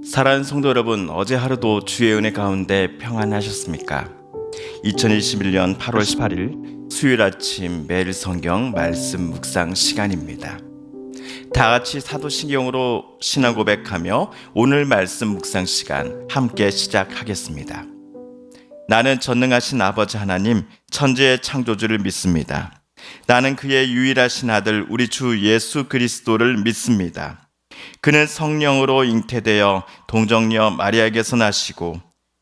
사랑하는 성도 여러분, 어제 하루도 주의 은혜 가운데 평안하셨습니까? 2021년 8월 18일 수요일 아침 매일 성경 말씀 묵상 시간입니다. 다 같이 사도신경으로 신앙 고백하며 오늘 말씀 묵상 시간 함께 시작하겠습니다. 나는 전능하신 아버지 하나님 천지의 창조주를 믿습니다. 나는 그의 유일하신 아들 우리 주 예수 그리스도를 믿습니다. 그는 성령으로 잉태되어 동정녀 마리아에게서 나시고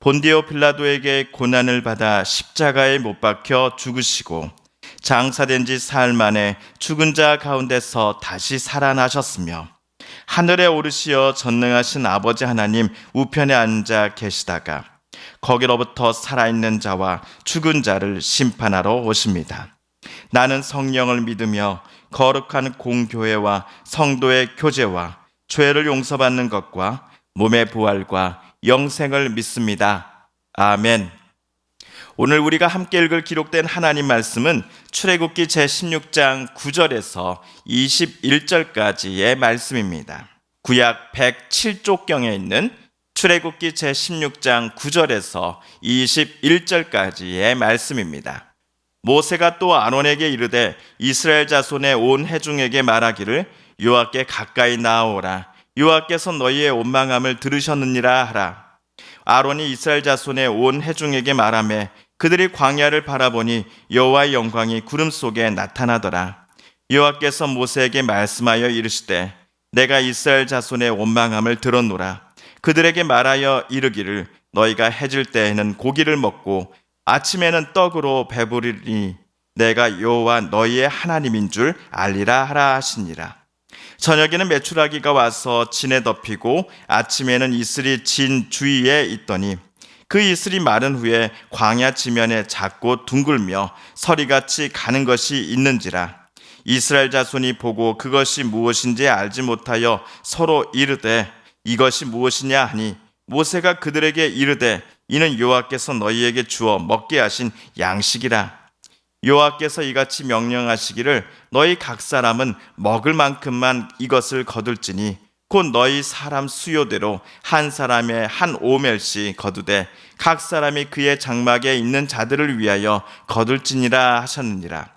본디오 빌라도에게 고난을 받아 십자가에 못 박혀 죽으시고 장사된 지 사흘 만에 죽은 자 가운데서 다시 살아나셨으며 하늘에 오르시어 전능하신 아버지 하나님 우편에 앉아 계시다가 거기로부터 살아있는 자와 죽은 자를 심판하러 오십니다. 나는 성령을 믿으며 거룩한 공교회와 성도의 교제와 죄를 용서받는 것과 몸의 부활과 영생을 믿습니다. 아멘. 오늘 우리가 함께 읽을 기록된 하나님 말씀은 출애굽기 제16장 9절에서 21절까지의 말씀입니다. 구약 107쪽경에 있는 출애굽기 제16장 9절에서 21절까지의 말씀입니다. 모세가 또 아론에게 이르되 이스라엘 자손의 온 회중에게 말하기를 여호와께 가까이 나아오라. 여호와께서 너희의 원망함을 들으셨느니라 하라. 아론이 이스라엘 자손의 온 회중에게 말하매 그들이 광야를 바라보니 여호와의 영광이 구름 속에 나타나더라. 여호와께서 모세에게 말씀하여 이르시되 내가 이스라엘 자손의 원망함을 들었노라. 그들에게 말하여 이르기를 너희가 해질 때에는 고기를 먹고 아침에는 떡으로 배부르니 내가 여호와 너희의 하나님인 줄 알리라 하라 하시니라. 저녁에는 메추라기가 와서 진에 덮이고 아침에는 이슬이 진 주위에 있더니 그 이슬이 마른 후에 광야 지면에 작고 둥글며 서리같이 가는 것이 있는지라. 이스라엘 자손이 보고 그것이 무엇인지 알지 못하여 서로 이르되 이것이 무엇이냐 하니 모세가 그들에게 이르되 이는 여호와께서 너희에게 주어 먹게 하신 양식이라. 여호와께서 이같이 명령하시기를 너희 각 사람은 먹을 만큼만 이것을 거둘지니 곧 너희 사람 수요대로 한 사람에 한 오멜씩 거두되 각 사람이 그의 장막에 있는 자들을 위하여 거둘지니라 하셨느니라.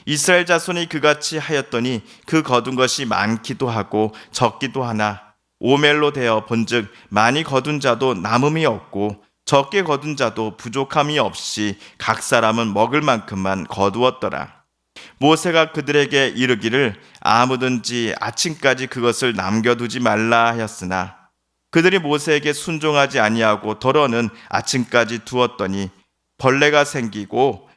이스라엘 자손이 그같이 하였더니 그 거둔 것이 많기도 하고 적기도 하나 오멜로 되어 본즉 많이 거둔 자도 남음이 없고 적게 거둔 자도 부족함이 없이 각 사람은 먹을 만큼만 거두었더라. 모세가 그들에게 이르기를 아무든지 아침까지 그것을 남겨두지 말라 하였으나 그들이 모세에게 순종하지 아니하고 더러는 아침까지 두었더니 벌레가 생기고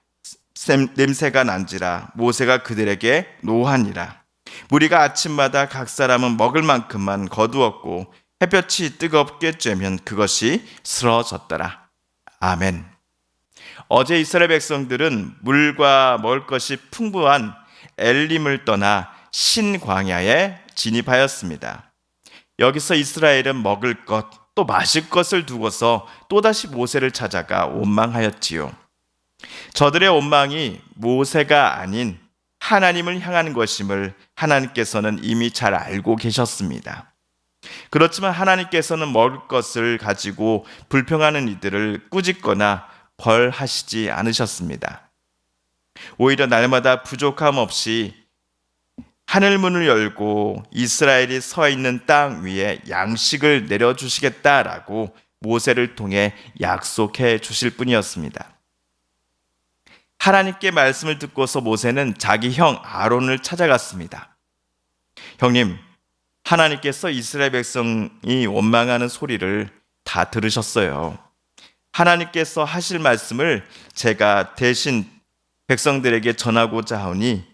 냄새가 난지라. 모세가 그들에게 노하니라. 무리가 아침마다 각 사람은 먹을 만큼만 거두었고 햇볕이 뜨겁게 쬐면 그것이 쓰러졌더라. 아멘. 어제 이스라엘 백성들은 물과 먹을 것이 풍부한 엘림을 떠나 신광야에 진입하였습니다. 여기서 이스라엘은 먹을 것, 또 마실 것을 두고서 또다시 모세를 찾아가 원망하였지요. 저들의 원망이 모세가 아닌 하나님을 향하는 것임을 하나님께서는 이미 잘 알고 계셨습니다. 그렇지만 하나님께서는 먹을 것을 가지고 불평하는 이들을 꾸짖거나 벌하시지 않으셨습니다. 오히려 날마다 부족함 없이 하늘문을 열고 이스라엘이 서 있는 땅 위에 양식을 내려주시겠다라고 모세를 통해 약속해 주실 뿐이었습니다. 하나님께 말씀을 듣고서 모세는 자기 형 아론을 찾아갔습니다. 형님, 하나님께서 이스라엘 백성이 원망하는 소리를 다 들으셨어요. 하나님께서 하실 말씀을 제가 대신 백성들에게 전하고자 하오니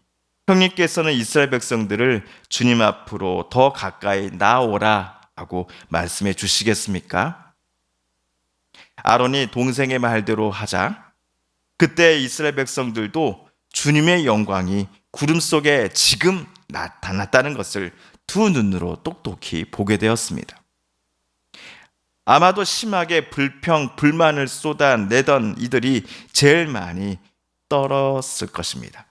형님께서는 이스라엘 백성들을 주님 앞으로 더 가까이 나오라 하고 말씀해 주시겠습니까? 아론이 동생의 말대로 하자 그때 이스라엘 백성들도 주님의 영광이 구름 속에 지금 나타났다는 것을 두 눈으로 똑똑히 보게 되었습니다. 아마도 심하게 불평, 불만을 쏟아내던 이들이 제일 많이 떨었을 것입니다.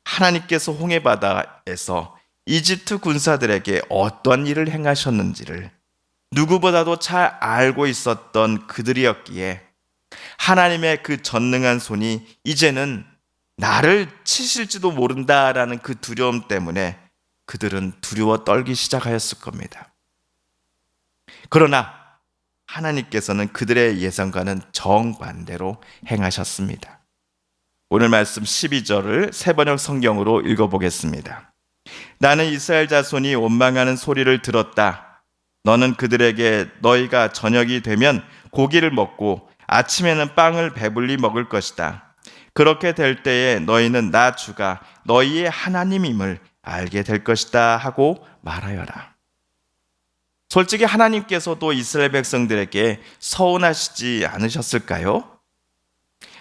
하나님께서 홍해바다에서 이집트 군사들에게 어떤 일을 행하셨는지를 누구보다도 잘 알고 있었던 그들이었기에 하나님의 그 전능한 손이 이제는 나를 치실지도 모른다라는 그 두려움 때문에 그들은 두려워 떨기 시작하였을 겁니다. 그러나 하나님께서는 그들의 예상과는 정반대로 행하셨습니다. 오늘 말씀 12절을 새번역 성경으로 읽어보겠습니다. 나는 이스라엘 자손이 원망하는 소리를 들었다. 너는 그들에게 너희가 저녁이 되면 고기를 먹고 아침에는 빵을 배불리 먹을 것이다. 그렇게 될 때에 너희는 나 주가 너희의 하나님임을 알게 될 것이다 하고 말하여라. 솔직히 하나님께서도 이스라엘 백성들에게 서운하시지 않으셨을까요?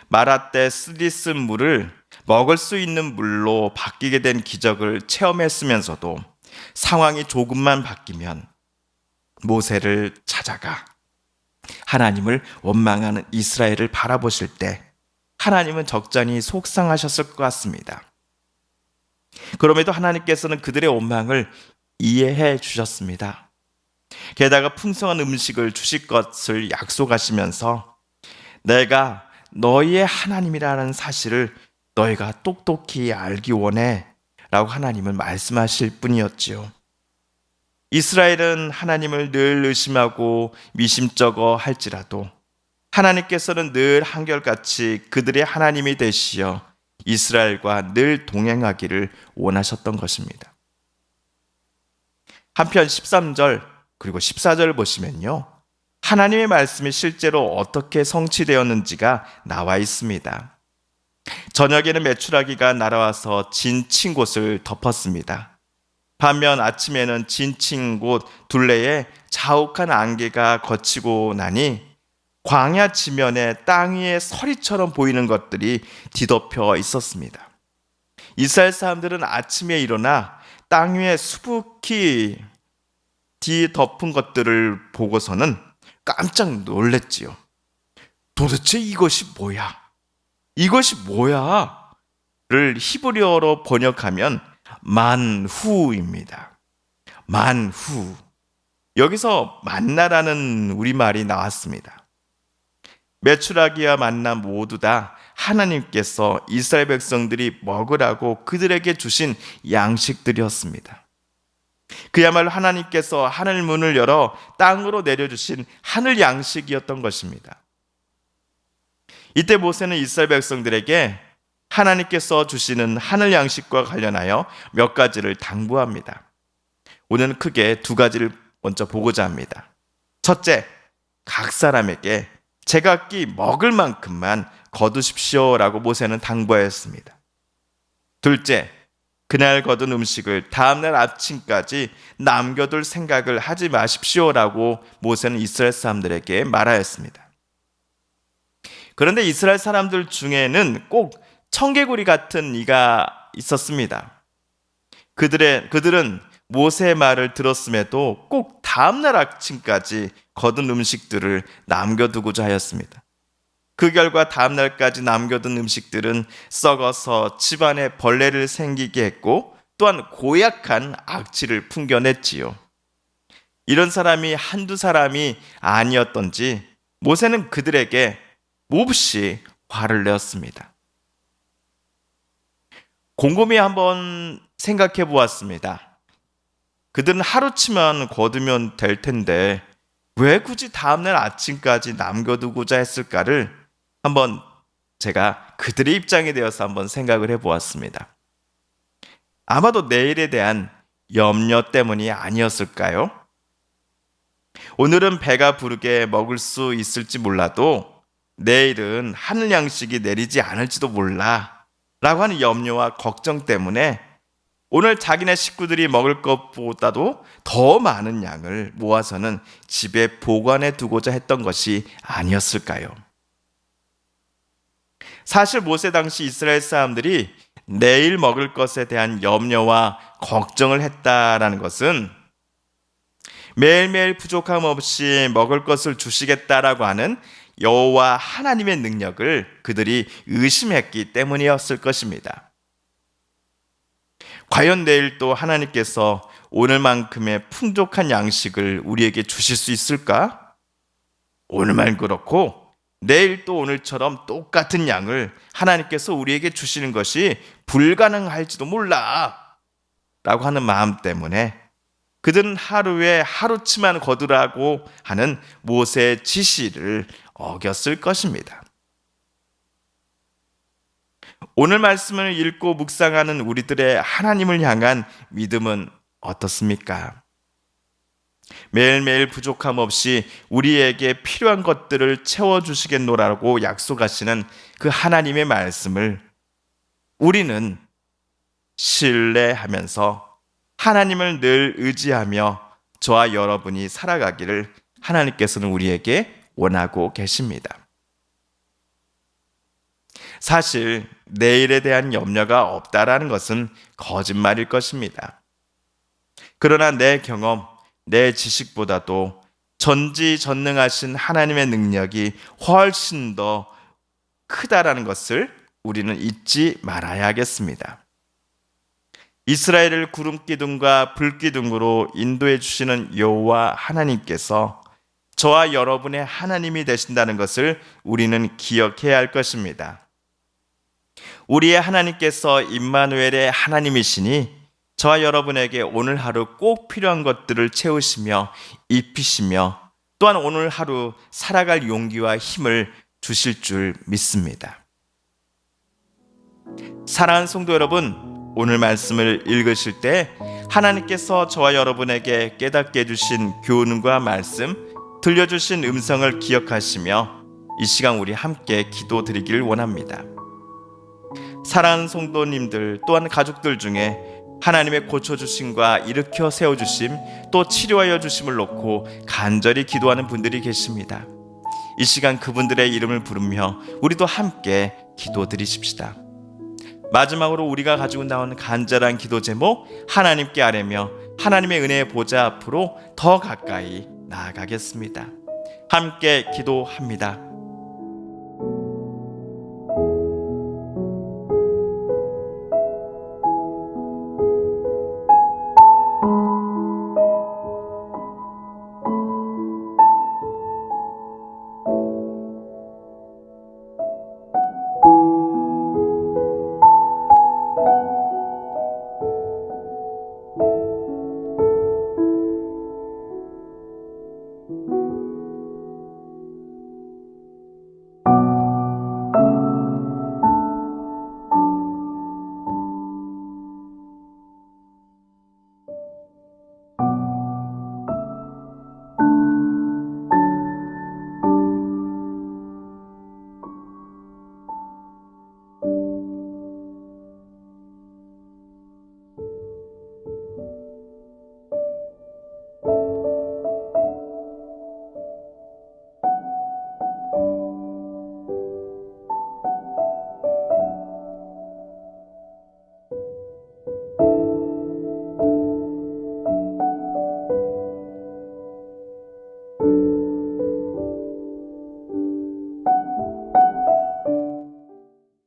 마라 때 쓰디쓴 물을 먹을 수 있는 물로 바뀌게 된 기적을 체험했으면서도 상황이 조금만 바뀌면 모세를 찾아가 하나님을 원망하는 이스라엘을 바라보실 때 하나님은 적잖이 속상하셨을 것 같습니다. 그럼에도 하나님께서는 그들의 원망을 이해해 주셨습니다. 게다가 풍성한 음식을 주실 것을 약속하시면서 내가 너희의 하나님이라는 사실을 너희가 똑똑히 알기 원해 라고 하나님은 말씀하실 뿐이었지요. 이스라엘은 하나님을 늘 의심하고 미심쩍어 할지라도 하나님께서는 늘 한결같이 그들의 하나님이 되시어 이스라엘과 늘 동행하기를 원하셨던 것입니다. 한편 13절 그리고 14절 보시면요, 하나님의 말씀이 실제로 어떻게 성취되었는지가 나와 있습니다. 저녁에는 메추라기가 날아와서 진친 곳을 덮었습니다. 반면 아침에는 진친 곳 둘레에 자욱한 안개가 걷히고 나니 광야 지면에 땅 위에 서리처럼 보이는 것들이 뒤덮여 있었습니다. 이스라엘 사람들은 아침에 일어나 땅 위에 수북히 뒤덮은 것들을 보고서는 깜짝 놀랐지요. 도대체 이것이 뭐야? 이것이 뭐야? 를 히브리어로 번역하면 만후입니다. 만후. 여기서 만나라는 우리말이 나왔습니다. 메추라기와 만나 모두 다 하나님께서 이스라엘 백성들이 먹으라고 그들에게 주신 양식들이었습니다. 그야말로 하나님께서 하늘 문을 열어 땅으로 내려주신 하늘 양식이었던 것입니다. 이때 모세는 이스라엘 백성들에게 하나님께서 주시는 하늘 양식과 관련하여 몇 가지를 당부합니다. 오늘은 크게 두 가지를 먼저 보고자 합니다. 첫째, 각 사람에게 제각기 먹을 만큼만 거두십시오라고 모세는 당부하였습니다. 둘째, 그날 거둔 음식을 다음날 아침까지 남겨둘 생각을 하지 마십시오라고 모세는 이스라엘 사람들에게 말하였습니다. 그런데 이스라엘 사람들 중에는 꼭 청개구리 같은 이가 있었습니다. 그들은 모세의 말을 들었음에도 꼭 다음날 아침까지 거둔 음식들을 남겨두고자 하였습니다. 그 결과 다음날까지 남겨둔 음식들은 썩어서 집안에 벌레를 생기게 했고 또한 고약한 악취를 풍겨냈지요. 이런 사람이 한두 사람이 아니었던지 모세는 그들에게 몹시 화를 내었습니다. 곰곰이 한번 생각해 보았습니다. 그들은 하루치만 거두면 될 텐데 왜 굳이 다음날 아침까지 남겨두고자 했을까를 한번 제가 그들의 입장에 대해서 한번 생각을 해보았습니다. 아마도 내일에 대한 염려 때문이 아니었을까요? 오늘은 배가 부르게 먹을 수 있을지 몰라도 내일은 하늘 양식이 내리지 않을지도 몰라 라고 하는 염려와 걱정 때문에 오늘 자기네 식구들이 먹을 것보다도 더 많은 양을 모아서는 집에 보관해 두고자 했던 것이 아니었을까요? 사실 모세 당시 이스라엘 사람들이 내일 먹을 것에 대한 염려와 걱정을 했다라는 것은 매일매일 부족함 없이 먹을 것을 주시겠다라고 하는 여호와 하나님의 능력을 그들이 의심했기 때문이었을 것입니다. 과연 내일 또 하나님께서 오늘만큼의 풍족한 양식을 우리에게 주실 수 있을까? 오늘만 그렇고 내일 또 오늘처럼 똑같은 양을 하나님께서 우리에게 주시는 것이 불가능할지도 몰라 라고 하는 마음 때문에 그들은 하루에 하루치만 거두라고 하는 모세의 지시를 어겼을 것입니다. 오늘 말씀을 읽고 묵상하는 우리들의 하나님을 향한 믿음은 어떻습니까? 매일매일 부족함 없이 우리에게 필요한 것들을 채워주시겠노라고 약속하시는 그 하나님의 말씀을 우리는 신뢰하면서 하나님을 늘 의지하며 저와 여러분이 살아가기를 하나님께서는 우리에게 원하고 계십니다. 사실 내일에 대한 염려가 없다라는 것은 거짓말일 것입니다. 그러나 내 경험, 내 지식보다도 전지전능하신 하나님의 능력이 훨씬 더 크다라는 것을 우리는 잊지 말아야겠습니다. 이스라엘을 구름기둥과 불기둥으로 인도해 주시는 여호와 하나님께서 저와 여러분의 하나님이 되신다는 것을 우리는 기억해야 할 것입니다. 우리의 하나님께서 임마누엘의 하나님이시니 저와 여러분에게 오늘 하루 꼭 필요한 것들을 채우시며 입히시며 또한 오늘 하루 살아갈 용기와 힘을 주실 줄 믿습니다. 사랑하는 성도 여러분, 오늘 말씀을 읽으실 때 하나님께서 저와 여러분에게 깨닫게 해주신 교훈과 말씀, 들려주신 음성을 기억하시며 이 시간 우리 함께 기도드리길 원합니다. 사랑하는 성도님들 또한 가족들 중에 하나님의 고쳐주심과 일으켜 세워주심 또 치료하여 주심을 놓고 간절히 기도하는 분들이 계십니다. 이 시간 그분들의 이름을 부르며 우리도 함께 기도드리십시다. 마지막으로 우리가 가지고 나온 간절한 기도 제목 하나님께 아뢰며 하나님의 은혜의 보좌 앞으로 더 가까이 나아가겠습니다. 함께 기도합니다.